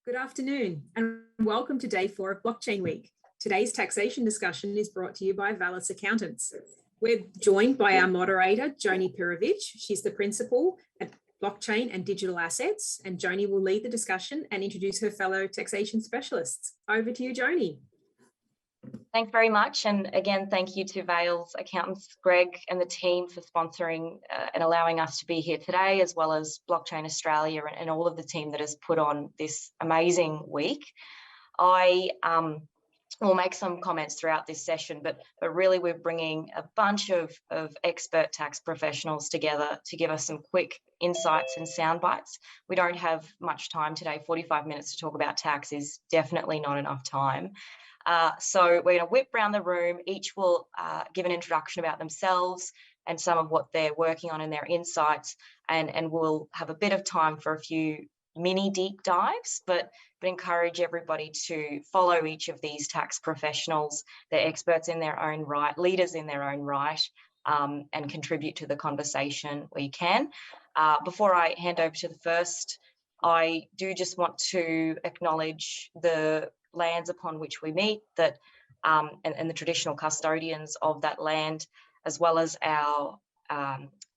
Good afternoon and welcome to day 4 of Blockchain Week. Today's taxation discussion is brought to you by Valles Accountants. We're joined by our moderator, Joni Pirovich. She's the principal at Blockchain and Digital Assets, and Joni will lead the discussion and introduce her fellow taxation specialists. Over to you, Joni. Thanks very much. And again, thank you to Valles Accountants, Greg and the team for sponsoring and allowing us to be here today, as well as Blockchain Australia and all of the team that has put on this amazing week. I will make some comments throughout this session, but really we're bringing a bunch of expert tax professionals together to give us some quick insights and sound bites. We don't have much time today. 45 minutes to talk about tax is definitely not enough time. So we're going to whip around the room. Each will give an introduction about themselves and some of what they're working on in their insights, and we'll have a bit of time for a few mini deep dives, but encourage everybody to follow each of these tax professionals. They're experts in their own right, leaders in their own right, and contribute to the conversation where you can. Before I hand over to the first, I do just want to acknowledge the lands upon which we meet, that and the traditional custodians of that land, as well as our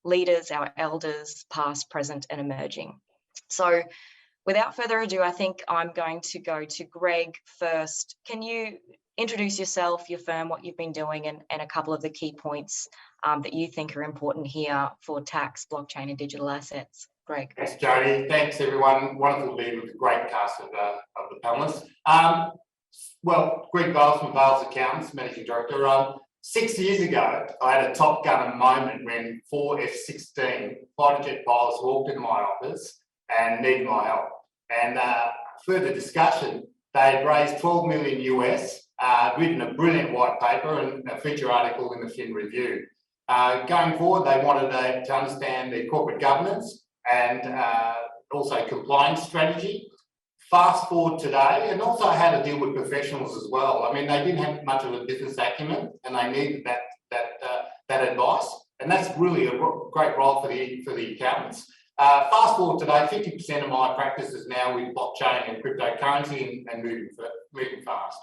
leaders, our elders, past, present and emerging. So without further ado, I think I'm going to go to Greg first. Can you introduce yourself, your firm, what you've been doing, and a couple of the key points that you think are important here for tax, blockchain and digital assets? Greg. Thanks, Joni. Thanks, everyone. Wonderful to be with a great cast of the panelists. Well, Greg Valles from Valles Accountants, Managing Director. 6 years ago, I had a Top Gun moment when 4 F-16 fighter jet pilots walked into my office and needed my help. And further discussion, they had raised 12 million US, written a brilliant white paper and a feature article in the Fin Review. Going forward, they wanted to understand their corporate governance and also compliance strategy. Fast forward today, and also how to deal with professionals as well. I mean, they didn't have much of a business acumen, and they needed that advice, and that's really a great role for the accountants. Fast forward today, 50% of my practice is now with blockchain and cryptocurrency and moving fast.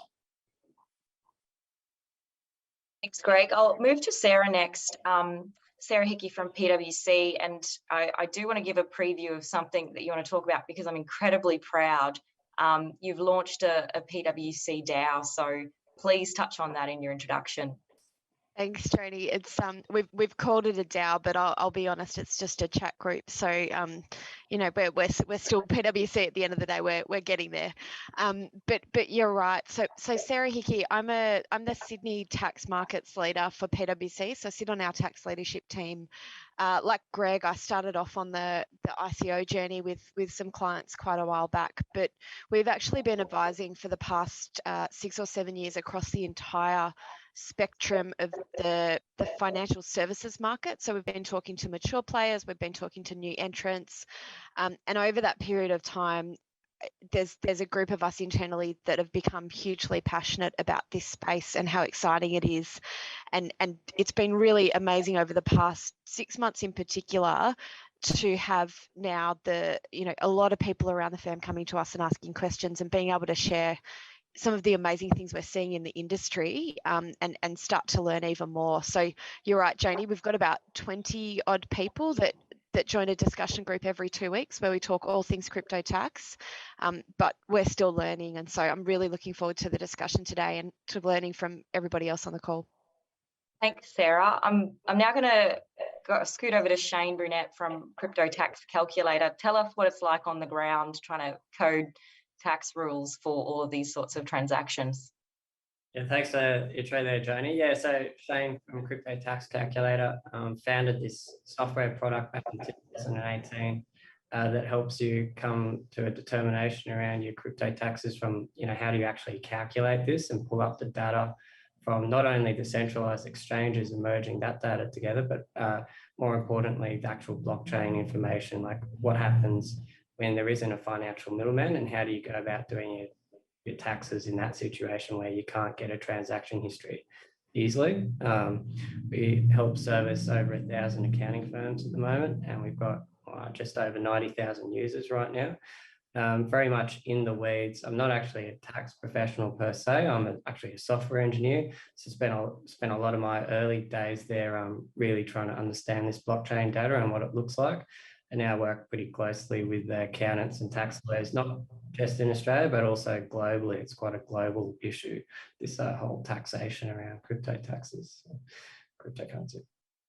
Thanks, Greg. I'll move to Sarah next. Sarah Hickey from PwC, and I do want to give a preview of something that you want to talk about because I'm incredibly proud. You've launched a PwC DAO, so please touch on that in your introduction. Thanks, Joni. It's we've called it a DAO, but I'll be honest, it's just a chat group. So you know, we're still PwC at the end of the day. We're getting there. But you're right. So Sarah Hickey, I'm the Sydney tax markets leader for PwC. So I sit on our tax leadership team. Like Greg, I started off on the ICO journey with some clients quite a while back, but we've actually been advising for the past 6 or 7 years across the entire spectrum of the financial services market. So we've been talking to mature players, we've been talking to new entrants, and over that period of time, there's a group of us internally that have become hugely passionate about this space and how exciting it is, and it's been really amazing over the past 6 months in particular to have now a lot of people around the firm coming to us and asking questions and being able to share some of the amazing things we're seeing in the industry, and start to learn even more. So you're right, Joni, we've got about 20 odd people that join a discussion group every 2 weeks where we talk all things crypto tax, but we're still learning. And so I'm really looking forward to the discussion today and to learning from everybody else on the call. Thanks, Sarah. I'm now going to scoot over to Shane Brunette from Crypto Tax Calculator. Tell us what it's like on the ground trying to code tax rules for all of these sorts of transactions. Yeah, thanks for your intro there, Joni. Yeah, so Shane from Crypto Tax Calculator founded this software product back in 2018 that helps you come to a determination around your crypto taxes from, how do you actually calculate this and pull up the data from not only the centralized exchanges and merging that data together, but more importantly, the actual blockchain information, like what happens when there isn't a financial middleman and how do you go about doing your taxes in that situation where you can't get a transaction history easily. We help service over 1,000 accounting firms at the moment, and we've got just over 90,000 users right now. very much in the weeds. I'm not actually a tax professional per se. I'm actually a software engineer. So spent a lot of my early days there really trying to understand this blockchain data and what it looks like. And now I work pretty closely with accountants and tax lawyers, not just in Australia, but also globally. It's quite a global issue, this whole taxation around crypto taxes, cryptocurrency.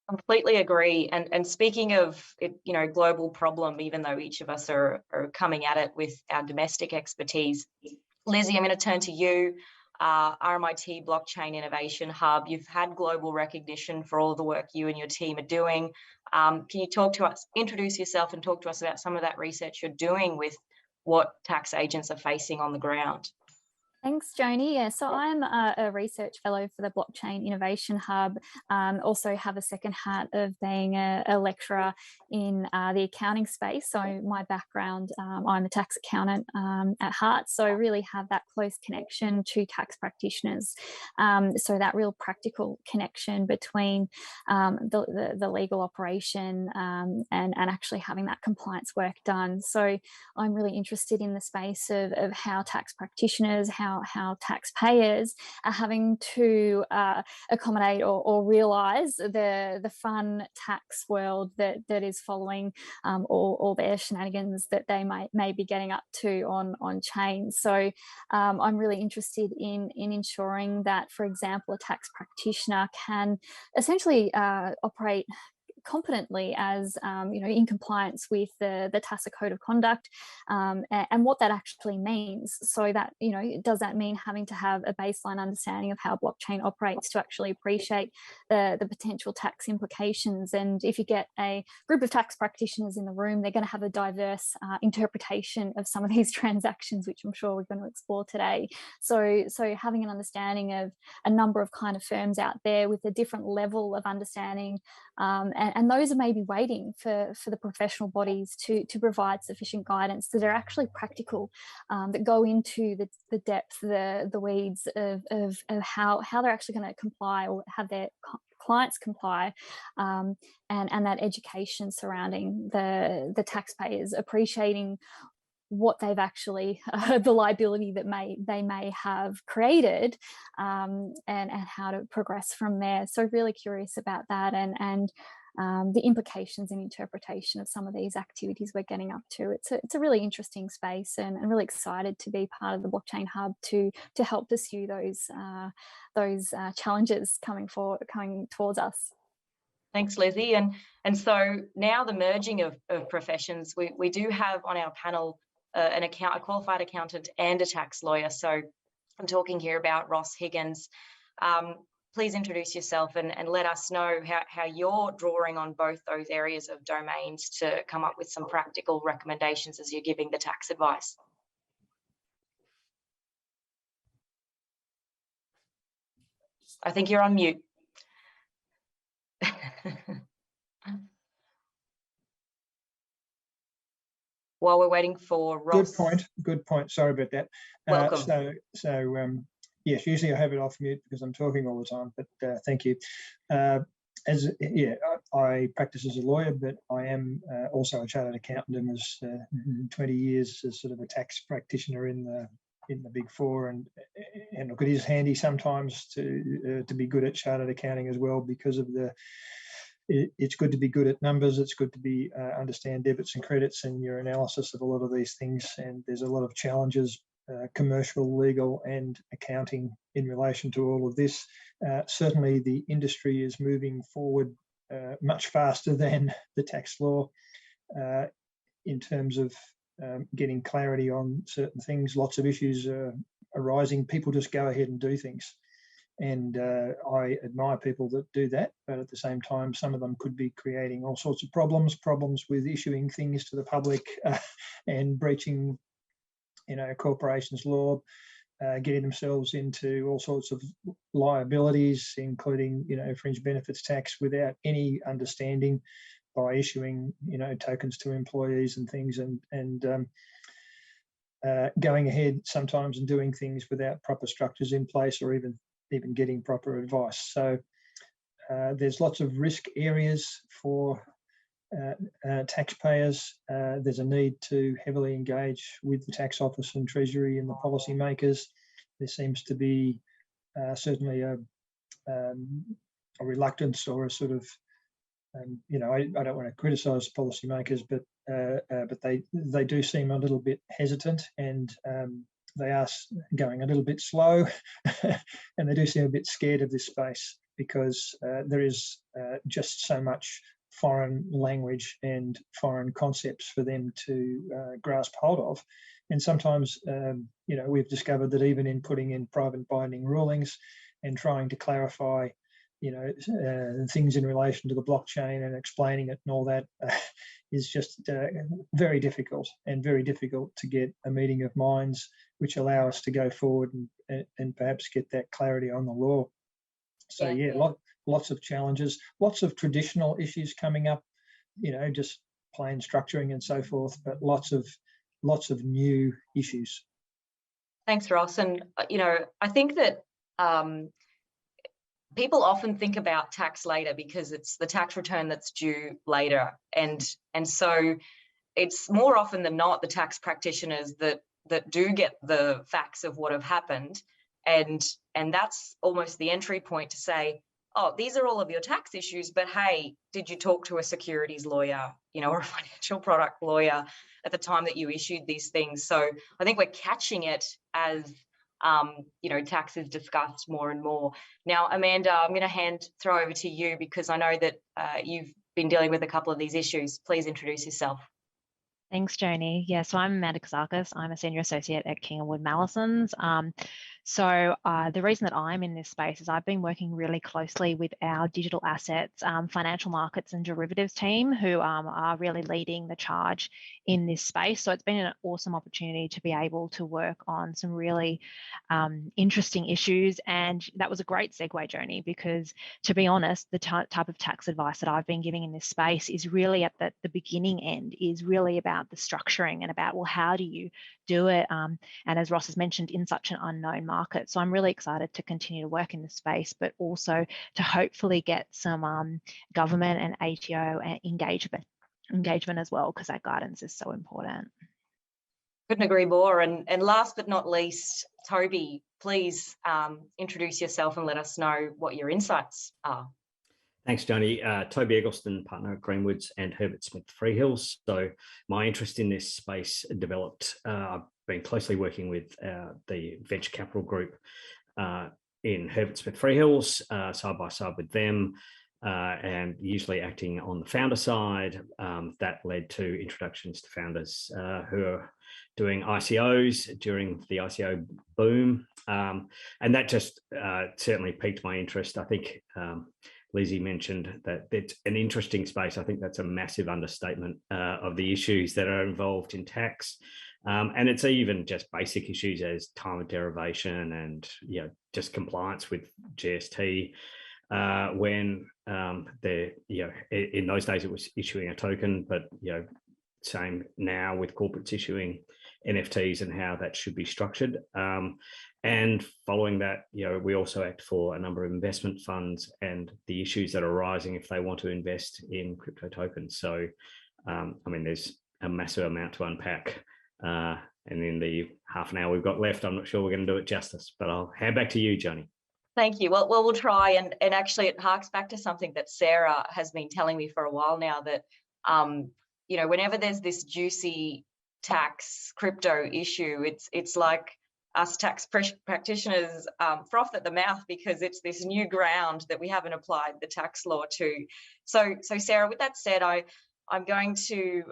Completely agree. And speaking of it, global problem, even though each of us are coming at it with our domestic expertise, Lizzie, I'm going to turn to you. RMIT Blockchain Innovation Hub, you've had global recognition for all the work you and your team are doing. Can you talk to us, introduce yourself and talk to us about some of that research you're doing with what tax agents are facing on the ground? Thanks, Joni. Yeah, so I'm a research fellow for the Blockchain Innovation Hub. Also have a second hat of being a lecturer in the accounting space. So my background, I'm a tax accountant at heart. So I really have that close connection to tax practitioners. So that real practical connection between the legal operation and actually having that compliance work done. So I'm really interested in the space of how tax practitioners, how taxpayers are having to accommodate or realise the fun tax world that is following all their shenanigans that they may be getting up to on chain. So I'm really interested in ensuring that, for example, a tax practitioner can essentially operate competently as in compliance with the tacit code of conduct and what that actually means. So that does that mean having to have a baseline understanding of how blockchain operates to actually appreciate the potential tax implications? And if you get a group of tax practitioners in the room, they're going to have a diverse interpretation of some of these transactions, which I'm sure we're going to explore today. So having an understanding of a number of kind of firms out there with a different level of understanding and those are maybe waiting for the professional bodies to provide sufficient guidance that are actually practical, that go into the depth, the weeds of how they're actually going to comply or have their clients comply, and that education surrounding the taxpayers appreciating what they've actually the liability that they may have created, and how to progress from there. So really curious about that and the implications and interpretation of some of these activities we're getting up to. It's a really interesting space and really excited to be part of the Blockchain Hub to help pursue those challenges coming towards us. Thanks, Lizzie. And so now the merging of professions, we do have on our panel a qualified accountant and a tax lawyer. So I'm talking here about Ross Higgins. Please introduce yourself and let us know how you're drawing on both those areas of domains to come up with some practical recommendations as you're giving the tax advice. I think you're on mute. While we're waiting for Ross. Good point. Sorry about that. Welcome. Yes, usually I have it off mute because I'm talking all the time, but thank you. I practice as a lawyer, but I am also a chartered accountant and was 20 years as sort of a tax practitioner in the Big Four, and look, it is handy sometimes to be good at chartered accounting as well, because of it's good to be good at numbers. It's good to be understand debits and credits and your analysis of a lot of these things. And there's a lot of challenges, commercial, legal, and accounting in relation to all of this. Certainly, the industry is moving forward much faster than the tax law in terms of getting clarity on certain things. Lots of issues are arising. People just go ahead and do things. And I admire people that do that, but at the same time, some of them could be creating all sorts of problems with issuing things to the public and breaching, corporations law, getting themselves into all sorts of liabilities, including, fringe benefits tax without any understanding, by issuing, tokens to employees and things, and going ahead sometimes and doing things without proper structures in place, or even getting proper advice. So there's lots of risk areas for taxpayers. There's a need to heavily engage with the tax office and treasury and the policymakers. There seems to be certainly a reluctance or a sort of, you know, I don't want to criticise policymakers, but they do seem a little bit hesitant, and they are going a little bit slow, and they do seem a bit scared of this space because there is just so much foreign language and foreign concepts for them to grasp hold of. And sometimes, you know, we've discovered that even in putting in private binding rulings and trying to clarify, you know, things in relation to the blockchain and explaining it and all that is just very difficult, and very difficult to get a meeting of minds which allow us to go forward and perhaps get that clarity on the law. So yeah, lots of challenges, lots of traditional issues coming up, you know, just plain structuring and so forth, but lots of new issues. Thanks, Ross. And, you know, I think that people often think about tax later because it's the tax return that's due later. And so it's more often than not the tax practitioners that do get the facts of what have happened. And that's almost the entry point to say, oh, these are all of your tax issues, but hey, did you talk to a securities lawyer, you know, or a financial product lawyer at the time that you issued these things? So I think we're catching it as, you know, tax is discussed more and more. Now, Amanda, I'm going to throw over to you because I know that you've been dealing with a couple of these issues. Please introduce yourself. Thanks, Joni. Yeah, so I'm Amanda Kasakis. I'm a senior associate at King & Wood Mallesons. So the reason that I'm in this space is I've been working really closely with our digital assets, financial markets and derivatives team who are really leading the charge in this space. So it's been an awesome opportunity to be able to work on some really interesting issues. And that was a great segue, Joni, because to be honest, the type of tax advice that I've been giving in this space is really at the beginning end, is really about the structuring and about, well, how do you do it? And as Ross has mentioned, in such an unknown market. So I'm really excited to continue to work in this space, but also to hopefully get some government and ATO engagement as well, because that guidance is so important. Couldn't agree more. And last but not least, Toby, please introduce yourself and let us know what your insights are. Thanks, Joni. Toby Eggleston, partner at Greenwoods and Herbert Smith Freehills. So my interest in this space developed, I've been closely working with the venture capital group in Herbert Smith Freehills, side by side with them, and usually acting on the founder side. That led to introductions to founders who are doing ICOs during the ICO boom. And that just certainly piqued my interest. I think Lizzie mentioned that it's an interesting space. I think that's a massive understatement of the issues that are involved in tax. And it's even just basic issues as time of derivation and, you know, just compliance with GST. When in those days it was issuing a token, but, you know, same now with corporates issuing NFTs and how that should be structured. And following that, you know, we also act for a number of investment funds and the issues that are arising if they want to invest in crypto tokens. So, I mean, there's a massive amount to unpack. And in the half an hour we've got left, I'm not sure we're going to do it justice, but I'll hand back to you, Joni. Thank you. Well, we'll try. And actually it harks back to something that Sarah has been telling me for a while now, that, you know, whenever there's this juicy tax crypto issue, it's like us tax practitioners froth at the mouth because it's this new ground that we haven't applied the tax law to. So Sarah, with that said, I'm going to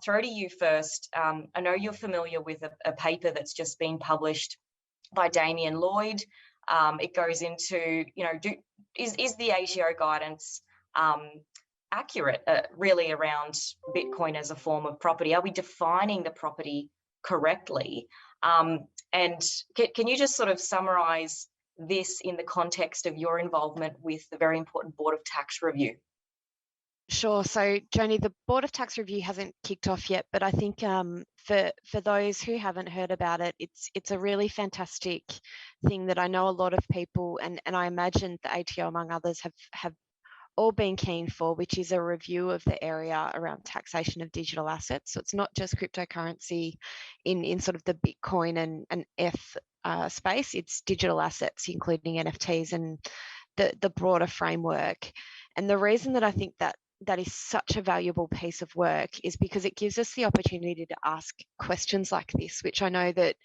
throw to you first. I know you're familiar with a paper that's just been published by Damien Lloyd. It goes into, you know, is the ATO guidance accurate really around Bitcoin as a form of property? Are we defining the property correctly? And can you just sort of summarize this in the context of your involvement with the very important Board of Tax Review? Sure. So, Joni, the Board of Tax Review hasn't kicked off yet, but I think for those who haven't heard about it, it's a really fantastic thing that I know a lot of people, and I imagine the ATO among others have all been keen for, which is a review of the area around taxation of digital assets. So it's not just cryptocurrency in sort of the Bitcoin and F space, it's digital assets, including NFTs and the broader framework. And the reason that I think that is such a valuable piece of work is because it gives us the opportunity to ask questions like this, which I know that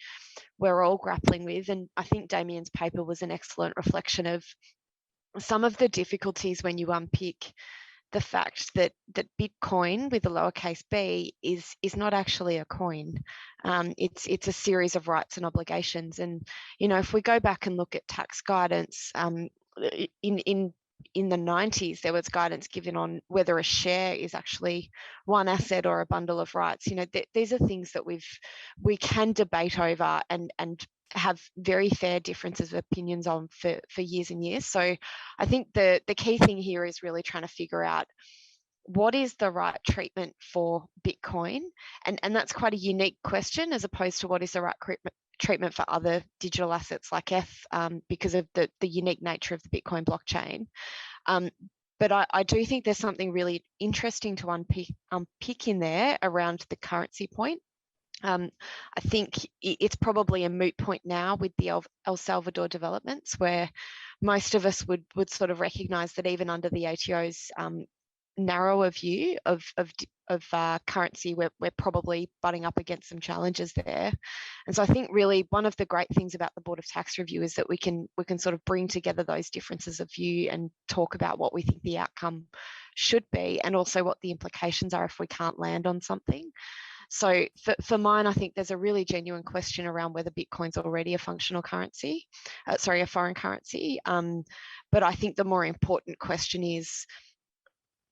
we're all grappling with. And I think Damien's paper was an excellent reflection of some of the difficulties when you unpick the fact that Bitcoin with a lowercase b is not actually a coin. It's a series of rights and obligations. And, you know, if we go back and look at tax guidance, in the 90s, there was guidance given on whether a share is actually one asset or a bundle of rights. You know, these are things that we can debate over and have very fair differences of opinions on for years and years. So I think the key thing here is really trying to figure out what is the right treatment for Bitcoin. And that's quite a unique question, as opposed to what is the right treatment for other digital assets like F, because of the unique nature of the Bitcoin blockchain. But I do think there's something really interesting to unpick in there around the currency point. I think it's probably a moot point now with the El Salvador developments, where most of us would sort of recognise that even under the ATO's narrower view of currency, we're probably butting up against some challenges there. And so I think really one of the great things about the Board of Tax Review is that we can sort of bring together those differences of view and talk about what we think the outcome should be, and also what the implications are if we can't land on something. So for mine, I think there's a really genuine question around whether Bitcoin's already a functional currency, a foreign currency. But I think the more important question is,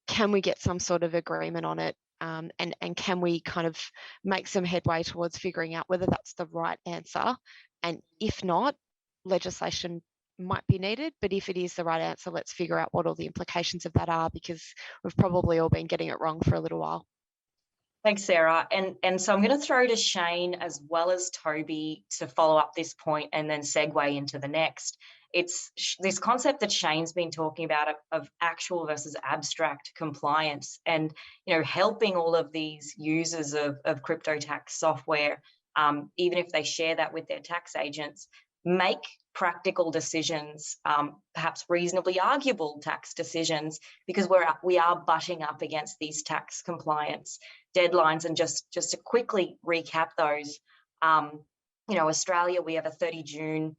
can we get some sort of agreement on it? And can we kind of make some headway towards figuring out whether that's the right answer? And if not, legislation might be needed. But if it is the right answer, let's figure out what all the implications of that are, because we've probably all been getting it wrong for a little while. Thanks, Sarah. And so I'm going to throw to Shane as well as Toby to follow up this point and then segue into the next. It's this concept that Shane's been talking about of actual versus abstract compliance, and, you know, helping all of these users of crypto tax software, even if they share that with their tax agents, make practical decisions, perhaps reasonably arguable tax decisions, because we are butting up against these tax compliance deadlines. And just to quickly recap those, you know, Australia, we have a 30 June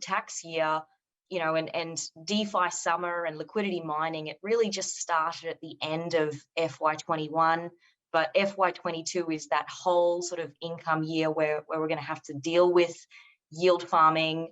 tax year, you know, and DeFi summer and liquidity mining, it really just started at the end of FY21, but FY22 is that whole sort of income year where we're going to have to deal with yield farming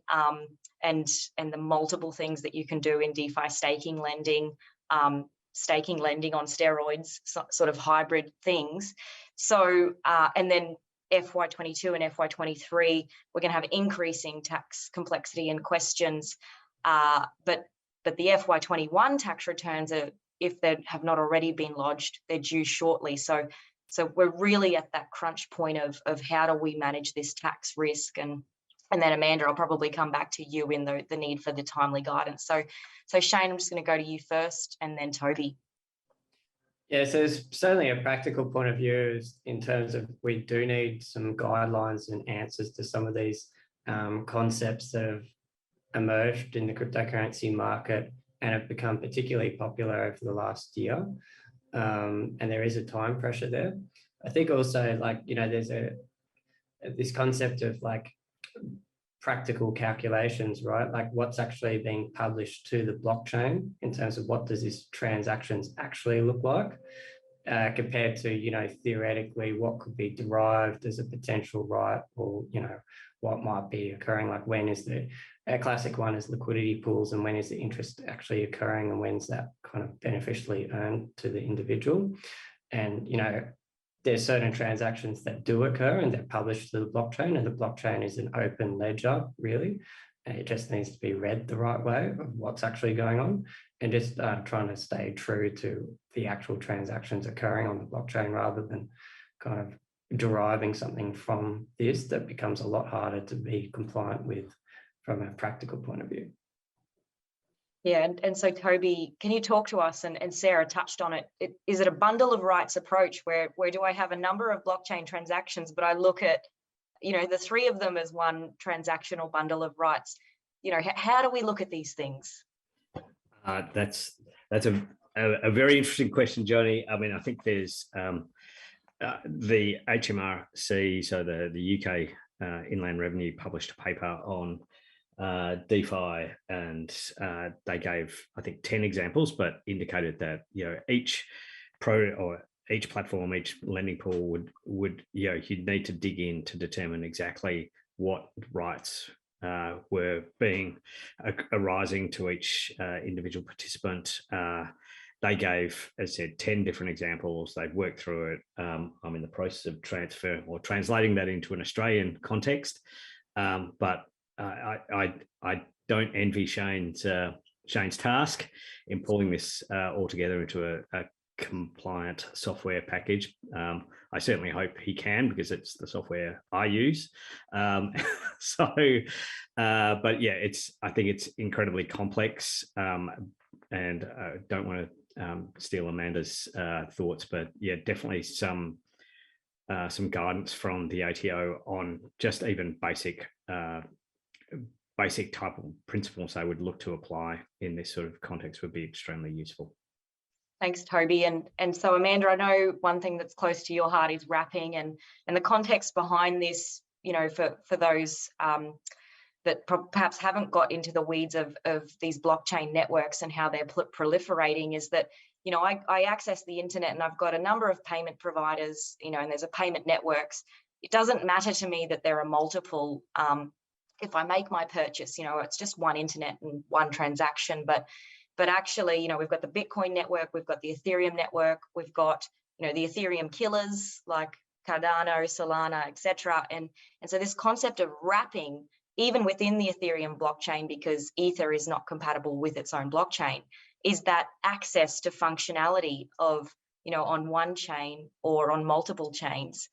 and the multiple things that you can do in DeFi staking lending on steroids, sort of hybrid things. So, and then FY22 and FY23, we're going to have increasing tax complexity and questions. But the FY21 tax returns are, if they have not already been lodged, they're due shortly. So we're really at that crunch point of how do we manage this tax risk? And then Amanda, I'll probably come back to you in the need for the timely guidance. So Shane, I'm just going to go to you first, and then Toby. Yeah, so there's certainly a practical point of view in terms of we do need some guidelines and answers to some of these concepts that have emerged in the cryptocurrency market and have become particularly popular over the last year. And there is a time pressure there. I think also, like, you know, there's this concept of like practical calculations, right? Like what's actually being published to the blockchain in terms of what does this transactions actually look like, compared to, you know, theoretically what could be derived as a potential right, or, you know, what might be occurring. Like when is a classic one is liquidity pools, and when is the interest actually occurring, and when's that kind of beneficially earned to the individual. And, you know, there's certain transactions that do occur and they're published to the blockchain, and the blockchain is an open ledger, really. And it just needs to be read the right way of what's actually going on, and just trying to stay true to the actual transactions occurring on the blockchain, rather than kind of deriving something from this that becomes a lot harder to be compliant with from a practical point of view. Yeah, and so Toby, can you talk to us, and Sarah touched on it, is it a bundle of rights approach where do I have a number of blockchain transactions, but I look at, you know, the three of them as one transactional bundle of rights? You know, how do we look at these things? That's a very interesting question, Joni. I mean, I think there's the HMRC, so the UK Inland Revenue published a paper on DeFi, and they gave, I think, 10 examples, but indicated that, you know, each platform, each lending pool would you know, you'd need to dig in to determine exactly what rights were arising to each individual participant. They gave, as I said, 10 different examples. They've worked through it. I'm in the process of translating that into an Australian context. But I don't envy Shane's task in pulling this all together into a compliant software package. I certainly hope he can, because it's the software I use. But yeah, I think it's incredibly complex, and don't want to steal Amanda's thoughts, but yeah, definitely some guidance from the ATO on just even basic type of principles they would look to apply in this sort of context would be extremely useful. Thanks, Toby. And so, Amanda, I know one thing that's close to your heart is wrapping, and the context behind this, you know, for those that perhaps haven't got into the weeds of these blockchain networks and how they're proliferating, is that, you know, I access the internet and I've got a number of payment providers, you know, and there's a payment networks. It doesn't matter to me that there are multiple. If I make my purchase, you know, it's just one internet and one transaction, but actually, you know, we've got the Bitcoin network, we've got the Ethereum network, we've got, you know, the Ethereum killers like Cardano, Solana, etc. And so this concept of wrapping, even within the Ethereum blockchain, because Ether is not compatible with its own blockchain, is that access to functionality of, you know, on one chain or on multiple chains.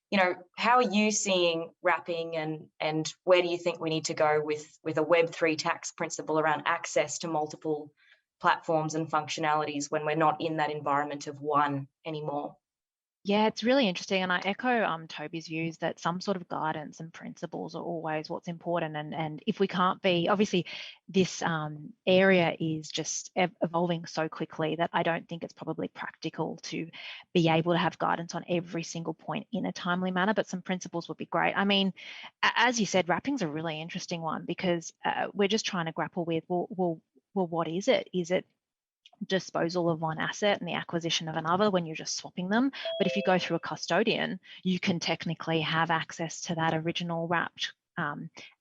You know, how are you seeing wrapping, and where do you think we need to go with a Web3 tax principle around access to multiple platforms and functionalities when we're not in that environment of one anymore? Yeah, it's really interesting, and I echo Toby's views that some sort of guidance and principles are always what's important. And if we can't be, obviously, this area is just evolving so quickly that I don't think it's probably practical to be able to have guidance on every single point in a timely manner. But some principles would be great. I mean, as you said, wrapping's a really interesting one, because we're just trying to grapple with, well, what is it? Is it disposal of one asset and the acquisition of another when you're just swapping them? But if you go through a custodian, you can technically have access to that original wrapped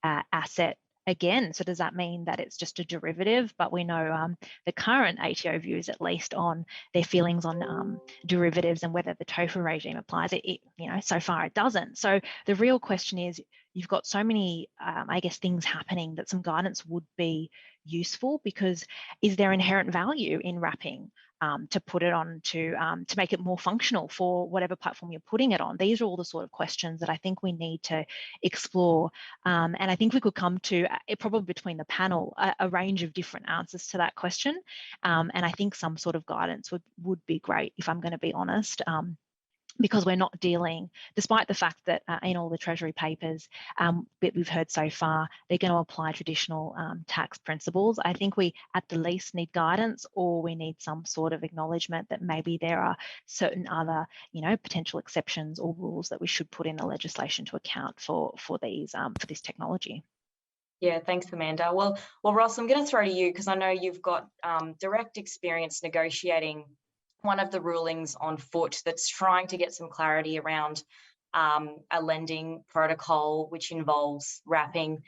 asset again. So does that mean that it's just a derivative? But we know the current ATO views, at least on their feelings on derivatives and whether the TOFA regime applies, it, you know, so far it doesn't. So the real question is, you've got so many, I guess, things happening that some guidance would be useful, because is there inherent value in wrapping to put it on to make it more functional for whatever platform you're putting it on? These are all the sort of questions that I think we need to explore. And I think we could come to, probably between the panel, a range of different answers to that question. And I think some sort of guidance would be great, if I'm going to be honest. Because we're not dealing, despite the fact that in all the Treasury papers that we've heard so far, they're going to apply traditional tax principles. I think we, at the least, need guidance, or we need some sort of acknowledgement that maybe there are certain other, you know, potential exceptions or rules that we should put in the legislation to account for this technology. Yeah, thanks, Amanda. Well, Ross, I'm going to throw to you, because I know you've got direct experience negotiating one of the rulings on foot that's trying to get some clarity around a lending protocol which involves wrapping.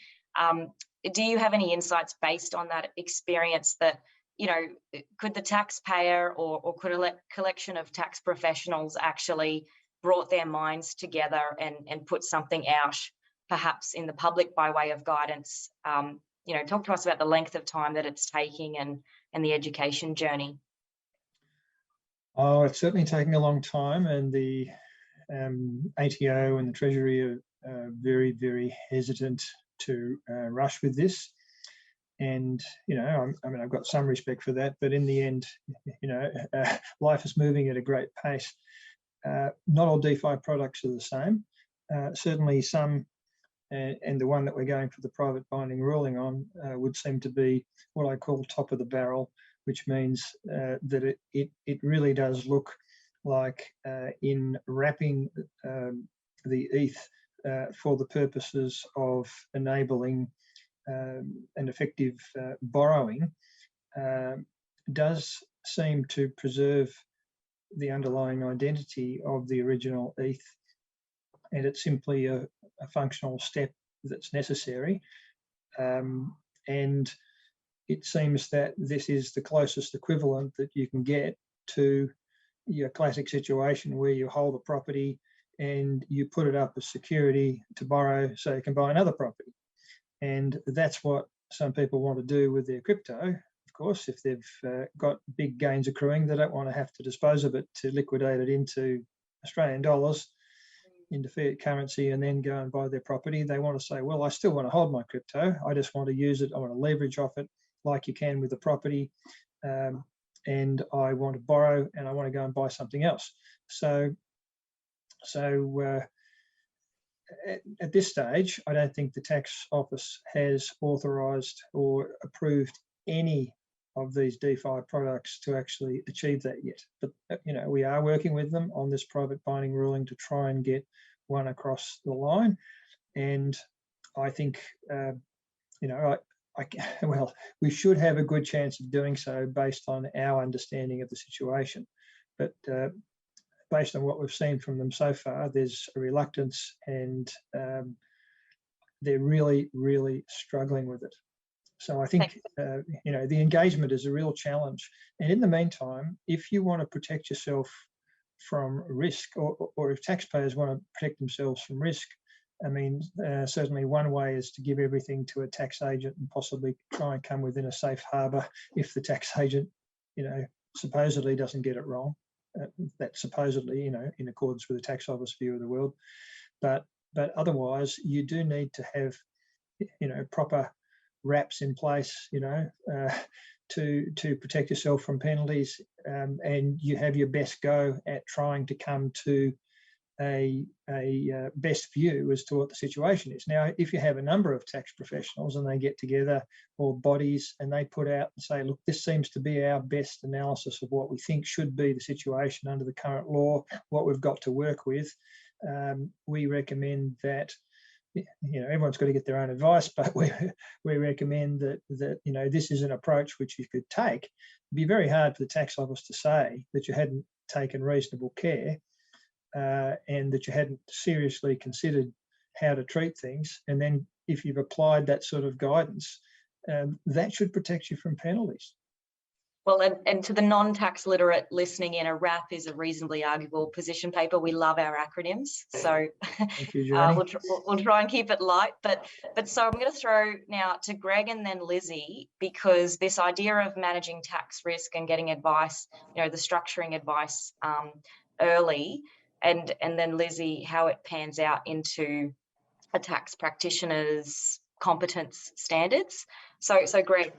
Do you have any insights based on that experience that, you know, could the taxpayer or could a collection of tax professionals actually brought their minds together and put something out, perhaps in the public by way of guidance? You know, talk to us about the length of time that it's taking and the education journey. Oh, it's certainly taking a long time, and the ATO and the Treasury are very, very hesitant to rush with this. And, I mean, I've got some respect for that, but in the end, life is moving at a great pace. Not all DeFi products are the same. Certainly some, and the one that we're going for the private binding ruling on would seem to be what I call top of the barrel, which means that it really does look like in wrapping the ETH for the purposes of enabling an effective borrowing, does seem to preserve the underlying identity of the original ETH, and it's simply a functional step that's necessary. And it seems that this is the closest equivalent that you can get to your classic situation where you hold a property and you put it up as security to borrow so you can buy another property. And that's what some people want to do with their crypto. Of course, if they've got big gains accruing, they don't want to have to dispose of it to liquidate it into Australian dollars, into fiat currency, and then go and buy their property. They want to say, well, I still want to hold my crypto. I just want to use it. I want to leverage off it like you can with the property. And I want to borrow and I want to go and buy something else. So at this stage, I don't think the tax office has authorised or approved any of these DeFi products to actually achieve that yet. But, we are working with them on this private binding ruling to try and get one across the line. And I think, well, we should have a good chance of doing so based on our understanding of the situation. But based on what we've seen from them so far, there's a reluctance, and they're really, really struggling with it. So I think, the engagement is a real challenge. And in the meantime, if you want to protect yourself from risk, or if taxpayers want to protect themselves from risk, I mean, certainly one way is to give everything to a tax agent and possibly try and come within a safe harbour if the tax agent, supposedly doesn't get it wrong. That supposedly, in accordance with the tax office view of the world. But otherwise, you do need to have, proper wraps in place, to protect yourself from penalties, and you have your best go at trying to come to a best view as to what the situation is. Now, if you have a number of tax professionals and they get together, or bodies, and they put out and say, look, this seems to be our best analysis of what we think should be the situation under the current law, what we've got to work with, we recommend that, everyone's got to get their own advice, but we recommend that this is an approach which you could take. It'd be very hard for the tax office to say that you hadn't taken reasonable care, and that you hadn't seriously considered how to treat things. And then if you've applied that sort of guidance, that should protect you from penalties. Well, and to the non-tax literate listening in, a RAP is a reasonably arguable position paper. We love our acronyms, so thank you, Joni. we'll try and keep it light. But so I'm going to throw now to Greg and then Lizzie, because this idea of managing tax risk and getting advice, the structuring advice early, and then Lizzie, how it pans out into a tax practitioner's competence standards. So Greg,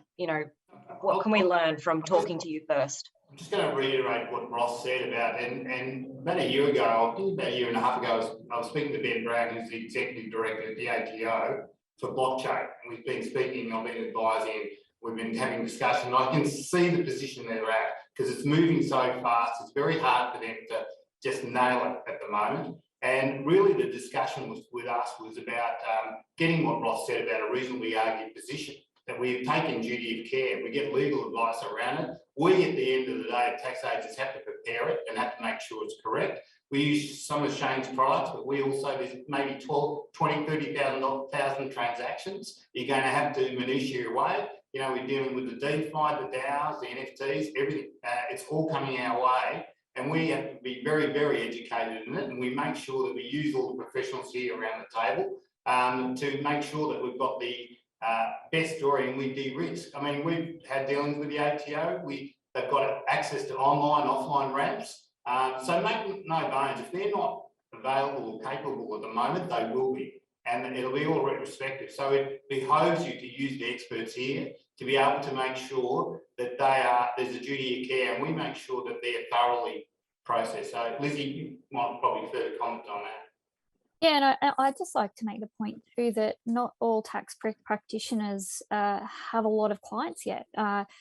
what can we learn from talking to you first? I'm just going to reiterate what Ross said about, and about a year ago, about a year and a half ago, I was speaking to Ben Brown, who's the Executive Director at the ATO for blockchain. And we've been speaking, I've been advising, we've been having discussion. I can see the position they're at, because it's moving so fast. It's very hard for them to just nail it at the moment. And really the discussion with us was about getting what Ross said about a reasonably argued position, that we've taken duty of care. We get legal advice around it. We, at the end of the day, tax agents have to prepare it and have to make sure it's correct. We use some of Shane's products, but we also, there's maybe 12, 20, 30,000 transactions. You're going to have to minutiae away. We're dealing with the DeFi, the DAOs, the NFTs, everything. It's all coming our way. And we have to be very, very educated in it. And we make sure that we use all the professionals here around the table to make sure that we've got the best story and we de-risk. I mean, we've had dealings with the ATO. They've got access to online, offline ramps. So make no bones, if they're not available or capable at the moment, they will be. And it'll be all retrospective. So it behoves you to use the experts here to be able to make sure that there's a duty of care, and we make sure that they're thoroughly processed. So Lizzie, you might probably further comment on that. Yeah, and I'd just like to make the point too that not all tax practitioners have a lot of clients yet.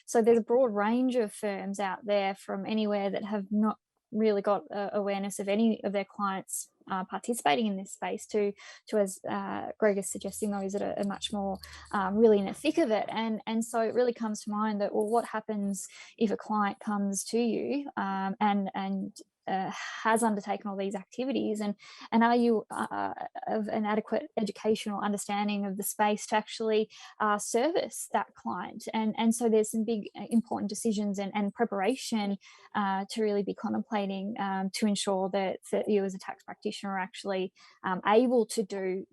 So there's a broad range of firms out there from anywhere that have not really got awareness of any of their clients participating in this space to as Greg is suggesting, those that are much more really in the thick of it. And so it really comes to mind that, well, what happens if a client comes to you and has undertaken all these activities, and are you of an adequate educational understanding of the space to actually service that client? And so there's some big important decisions and preparation to really be contemplating to ensure that you as a tax practitioner are actually able to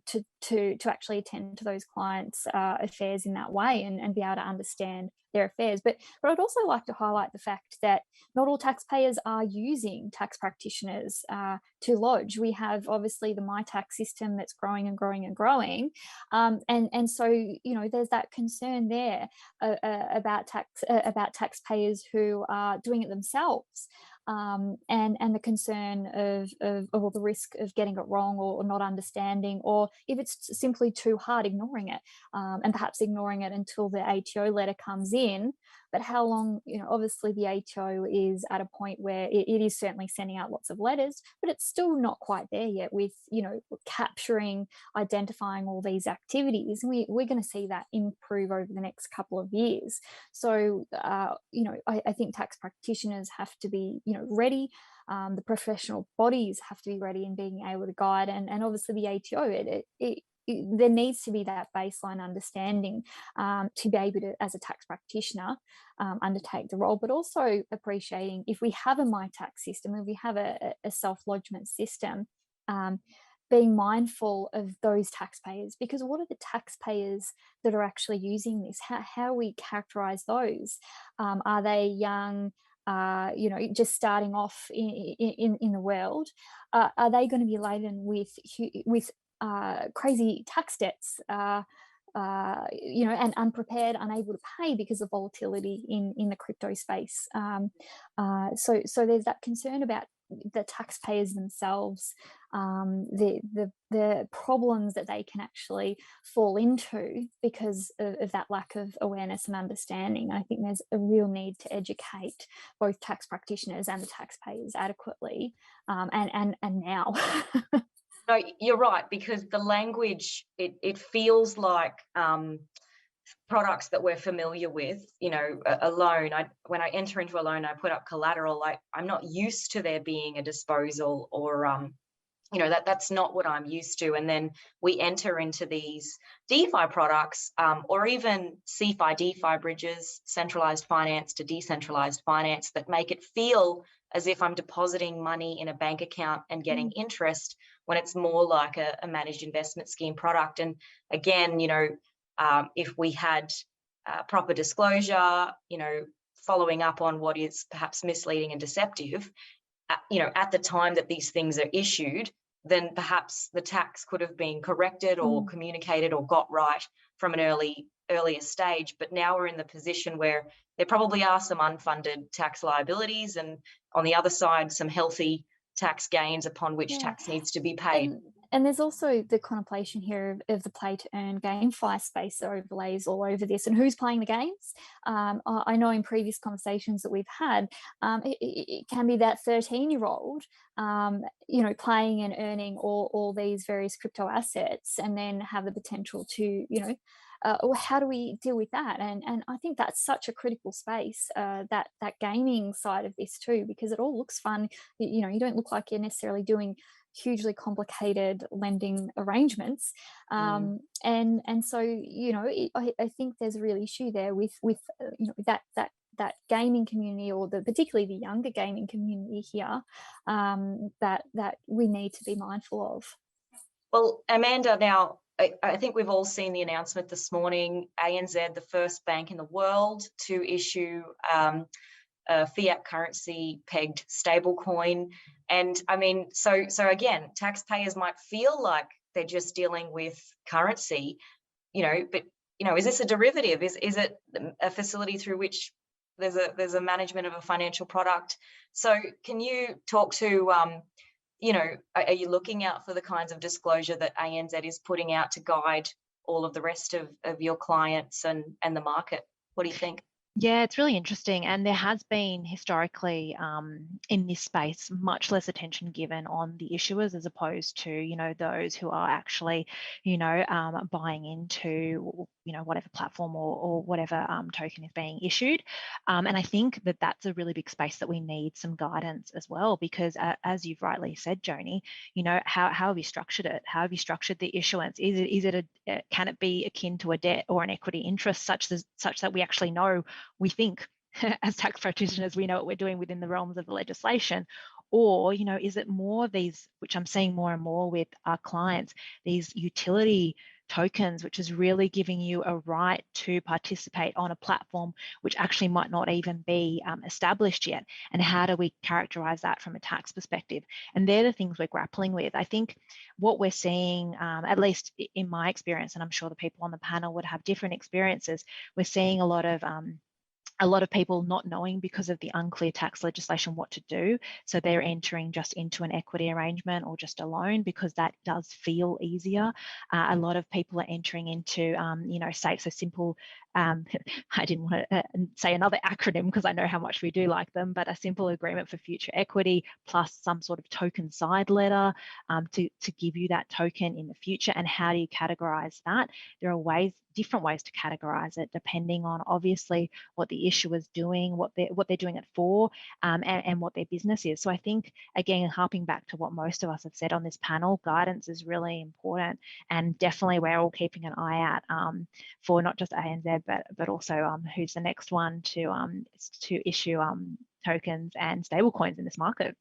actually attend to those clients' affairs in that way and be able to understand their affairs. But I'd also like to highlight the fact that not all taxpayers are using tax practitioners to lodge. We have obviously the MyTax system that's growing and growing and growing, and so there's that concern there about taxpayers who are doing it themselves. And the concern of all the risk of getting it wrong or not understanding, or if it's simply too hard, ignoring it, and perhaps ignoring it until the ATO letter comes in. But how long, obviously the ATO is at a point where it is certainly sending out lots of letters, but it's still not quite there yet with, capturing, identifying all these activities. And we're going to see that improve over the next couple of years. So, I think tax practitioners have to be, ready. The professional bodies have to be ready in being able to guide, and obviously the ATO, there needs to be that baseline understanding to be able to, as a tax practitioner, undertake the role, but also appreciating if we have a MyTax system, if we have a self-lodgement system, being mindful of those taxpayers, because what are the taxpayers that are actually using this? How we characterise those? Are they young? Just starting off in the world? Are they going to be laden with crazy tax debts, and unprepared, unable to pay because of volatility in the crypto space? So there's that concern about the taxpayers themselves, the problems that they can actually fall into because of that lack of awareness and understanding. I think there's a real need to educate both tax practitioners and the taxpayers adequately, and now. No, you're right, because the language, it feels like products that we're familiar with. A loan, when I enter into a loan, I put up collateral. I'm not used to there being a disposal, or that's not what I'm used to. And then we enter into these DeFi products, or even CeFi, DeFi bridges, centralized finance to decentralized finance, that make it feel as if I'm depositing money in a bank account and getting interest, when it's more like a managed investment scheme product. And again, if we had proper disclosure, following up on what is perhaps misleading and deceptive, at the time that these things are issued, then perhaps the tax could have been corrected or communicated or got right from an earlier stage. But now we're in the position where there probably are some unfunded tax liabilities, and on the other side, some healthy tax gains upon which tax needs to be paid. And there's also the contemplation here of the play to earn GameFi space that overlays all over this, and who's playing the games. I know in previous conversations that we've had, it can be that 13-year-old, playing and earning all these various crypto assets, and then have the potential to, how do we deal with that? And I think that's such a critical space, that gaming side of this too, because it all looks fun. You don't look like you're necessarily doing hugely complicated lending arrangements, and so I think there's a real issue there with that gaming community, or particularly the younger gaming community here, that we need to be mindful of. Well, Amanda, now I think we've all seen the announcement this morning. ANZ, the first bank in the world to issue a fiat currency pegged stablecoin. And I mean, so again, taxpayers might feel like they're just dealing with currency, but you know, is this a derivative? Is it a facility through which there's a management of a financial product? So can you talk to, you know, are you looking out for the kinds of disclosure that ANZ is putting out to guide all of the rest of your clients and the market? What do you think? Yeah, it's really interesting. And there has been historically in this space much less attention given on the issuers as opposed to, you know, those who are actually, you know, buying into, you know, whatever platform or whatever token is being issued. And I think that that's a really big space that we need some guidance as well, because as you've rightly said, Joni, you know, how have you structured it? How have you structured the issuance? Can it be akin to a debt or an equity interest such that we actually know, we think as tax practitioners, we know what we're doing within the realms of the legislation? Or, you know, is it more these, which I'm seeing more and more with our clients, these utility tokens, which is really giving you a right to participate on a platform which actually might not even be established yet? And how do we characterize that from a tax perspective? And they're the things we're grappling with. I think what we're seeing, at least in my experience, and I'm sure the people on the panel would have different experiences, we're seeing a lot of people not knowing because of the unclear tax legislation what to do. So they're entering just into an equity arrangement or just a loan because that does feel easier. A lot of people are entering into, you know, say, so simple, I didn't want to say another acronym because I know how much we do like them, but a simple agreement for future equity plus some sort of token side letter to give you that token in the future. And how do you categorize that? There are different ways to categorize it depending on obviously what the issuer is doing, what they're doing it for, and what their business is. So I think, again, harping back to what most of us have said on this panel, guidance is really important, and definitely we're all keeping an eye out for not just ANZ but also who's the next one to issue tokens and stablecoins in this market.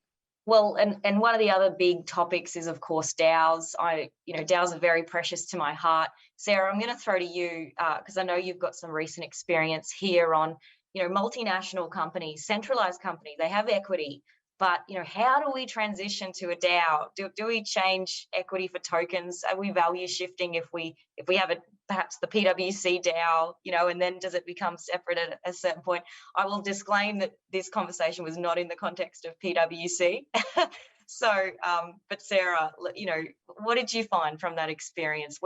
Well, and one of the other big topics is, of course, DAOs. DAOs are very precious to my heart. Sarah, I'm going to throw to you because I know you've got some recent experience here on, you know, multinational companies, centralized companies. They have equity, but, you know, how do we transition to a DAO? Do we change equity for tokens? Are we value shifting if we have perhaps the PwC DAO, you know, and then does it become separate at a certain point? I will disclaim that this conversation was not in the context of PwC. So, but Sarah, you know, what did you find from that experience?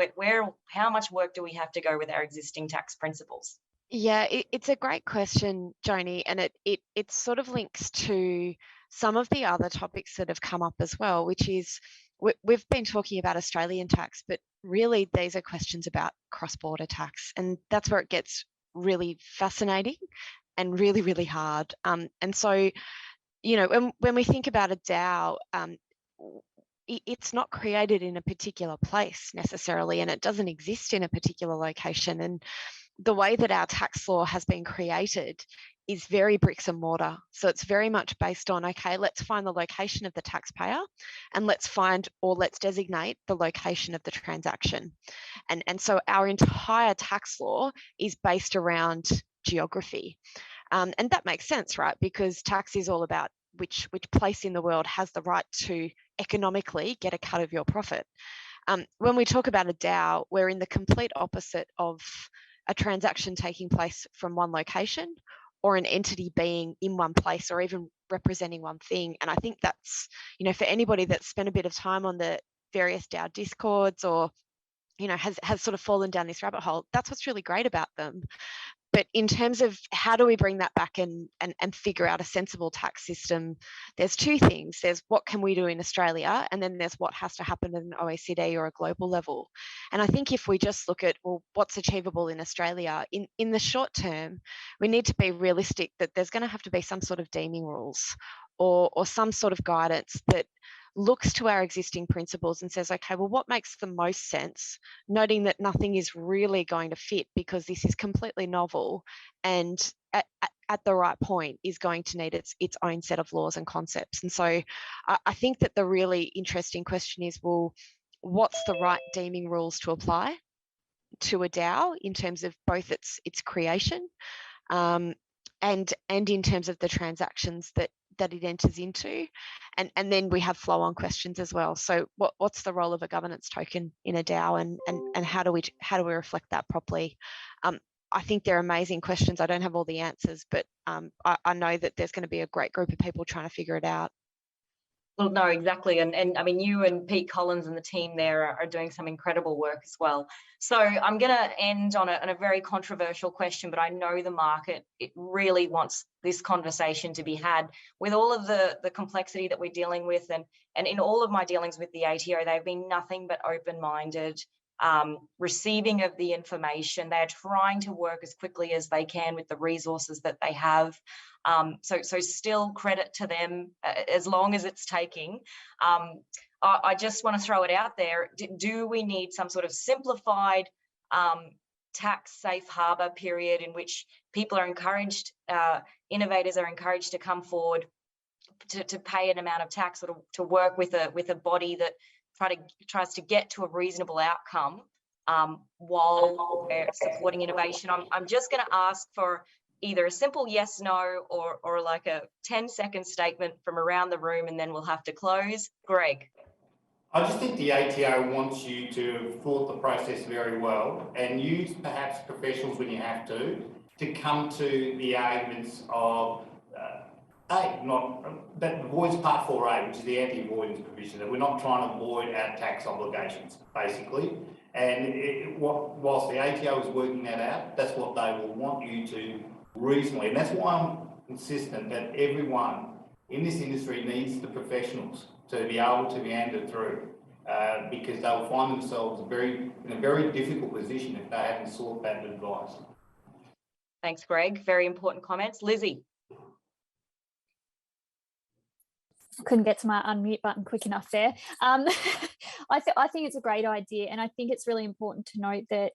How much work do we have to go with our existing tax principles? Yeah, it's a great question, Joni, and it sort of links to some of the other topics that have come up as well, which is we've been talking about Australian tax, but really these are questions about cross-border tax, and that's where it gets really fascinating and really, really hard. And so, you know, when we think about a DAO, it's not created in a particular place necessarily, and it doesn't exist in a particular location. And the way that our tax law has been created is very bricks and mortar. So it's very much based on, okay, let's find the location of the taxpayer and let's designate the location of the transaction. And so our entire tax law is based around geography. And that makes sense, right? Because tax is all about which place in the world has the right to economically get a cut of your profit. When we talk about a DAO, we're in the complete opposite of a transaction taking place from one location or an entity being in one place or even representing one thing. And I think that's, you know, for anybody that's spent a bit of time on the various DAO discords or, you know, has sort of fallen down this rabbit hole, that's what's really great about them. But in terms of how do we bring that back and figure out a sensible tax system, there's two things. There's what can we do in Australia, and then there's what has to happen at an OECD or a global level. And I think if we just look at, well, what's achievable in Australia, in the short term, we need to be realistic that there's going to have to be some sort of deeming rules or some sort of guidance that looks to our existing principles and says, okay, well, what makes the most sense, noting that nothing is really going to fit because this is completely novel and at the right point is going to need its own set of laws and concepts. And so I think that the really interesting question is, well, what's the right deeming rules to apply to a DAO in terms of both its creation and in terms of the transactions that that it enters into, and then we have flow-on questions as well. So what's the role of a governance token in a DAO, and how do we reflect that properly? I think they're amazing questions. I don't have all the answers, but I know that there's going to be a great group of people trying to figure it out. Well, no, exactly. And I mean, you and Pete Collins and the team there are doing some incredible work as well. So I'm going to end on a very controversial question, but I know the market, it really wants this conversation to be had with all of the complexity that we're dealing with. And in all of my dealings with the ATO, they've been nothing but open-minded, receiving of the information. They're trying to work as quickly as they can with the resources that they have. So still credit to them as long as it's taking. I just want to throw it out there. Do we need some sort of simplified tax safe harbor period in which people are encouraged, innovators are encouraged to come forward to pay an amount of tax, or to work with a body that tries to get to a reasonable outcome while we're supporting innovation? I'm just going to ask for either a simple yes, no, or like a 10-second statement from around the room, and then we'll have to close. Greg. I just think the ATO wants you to thought the process very well and use perhaps professionals when you have to come to the arguments of that avoids Part 4A, which is the anti-avoidance provision, that we're not trying to avoid our tax obligations, basically. And whilst the ATO is working that out, that's what they will want you to reasonably. And that's why I'm insistent that everyone in this industry needs the professionals to be able to meander through, because they'll find themselves in a very difficult position if they haven't sought that advice. Thanks, Greg. Very important comments. Lizzie. Couldn't get to my unmute button quick enough there. I think it's a great idea, and I think it's really important to note that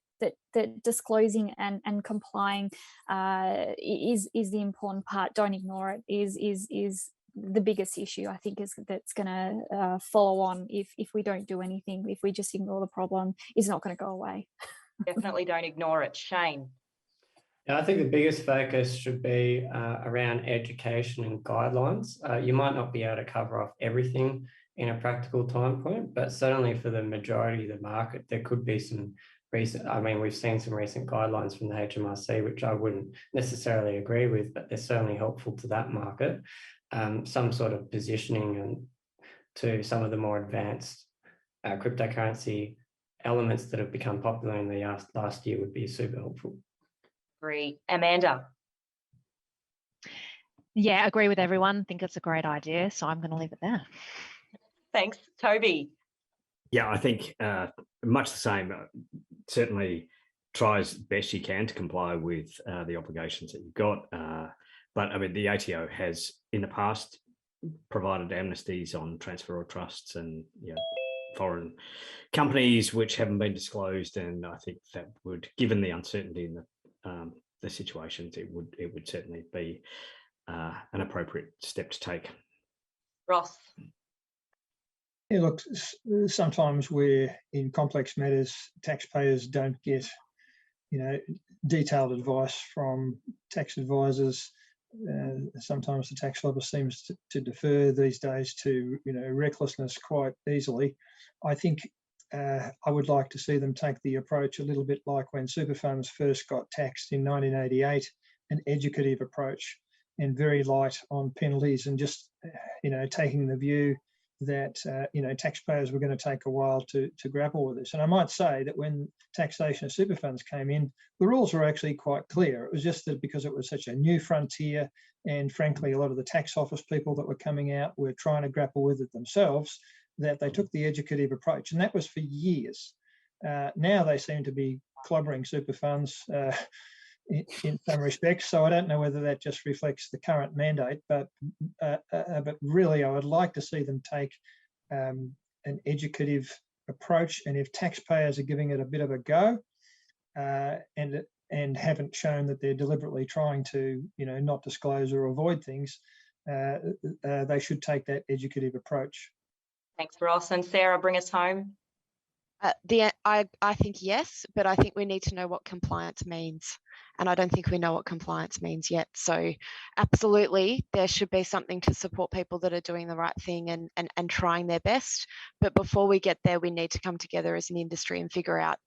disclosing and complying is the important part. Don't ignore it. Is the biggest issue, I think, is that's going to follow on if we don't do anything. If we just ignore the problem, it's not going to go away. Definitely don't ignore it. Shane. Yeah, I think the biggest focus should be around education and guidelines. You might not be able to cover off everything in a practical time point, but certainly for the majority of the market, there could be some recent, we've seen some recent guidelines from the HMRC, which I wouldn't necessarily agree with, but they're certainly helpful to that market. Some sort of positioning and to some of the more advanced cryptocurrency elements that have become popular in the last year would be super helpful. Agree. Amanda. Yeah, agree with everyone. Think it's a great idea. So I'm going to leave it there. Thanks. Toby. Yeah, I think much the same. Certainly try as best you can to comply with the obligations that you've got. But I mean, the ATO has in the past provided amnesties on transfer of trusts and foreign companies which haven't been disclosed. And I think that would, given the uncertainty in the situations, it would certainly be an appropriate step to take. Ross. Yeah, look, sometimes we're in complex matters, taxpayers don't get, detailed advice from tax advisors. Sometimes the tax office seems to defer these days to, recklessness quite easily. I think I would like to see them take the approach a little bit like when super funds first got taxed in 1988, an educative approach and very light on penalties, and just, taking the view that, taxpayers were going to take a while to grapple with this. And I might say that when taxation of super funds came in, the rules were actually quite clear. It was just that because it was such a new frontier, and frankly, a lot of the tax office people that were coming out were trying to grapple with it themselves, that they took the educative approach. And that was for years. Now they seem to be clobbering super funds in some respects. So I don't know whether that just reflects the current mandate, but really I would like to see them take an educative approach. And if taxpayers are giving it a bit of a go and haven't shown that they're deliberately trying to, not disclose or avoid things, they should take that educative approach. Thanks, Ross. And Sarah, bring us home. I think yes, but I think we need to know what compliance means. And I don't think we know what compliance means yet. So absolutely, there should be something to support people that are doing the right thing and trying their best. But before we get there, we need to come together as an industry and figure out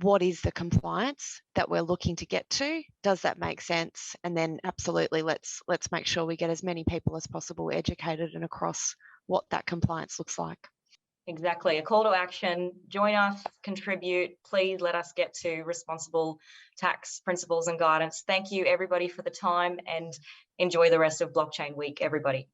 what is the compliance that we're looking to get to. Does that make sense? And then absolutely, let's make sure we get as many people as possible educated and across what that compliance looks like. Exactly. A call to action. Join us, contribute. Please let us get to responsible tax principles and guidance. Thank you, everybody, for the time, and enjoy the rest of Blockchain Week, everybody.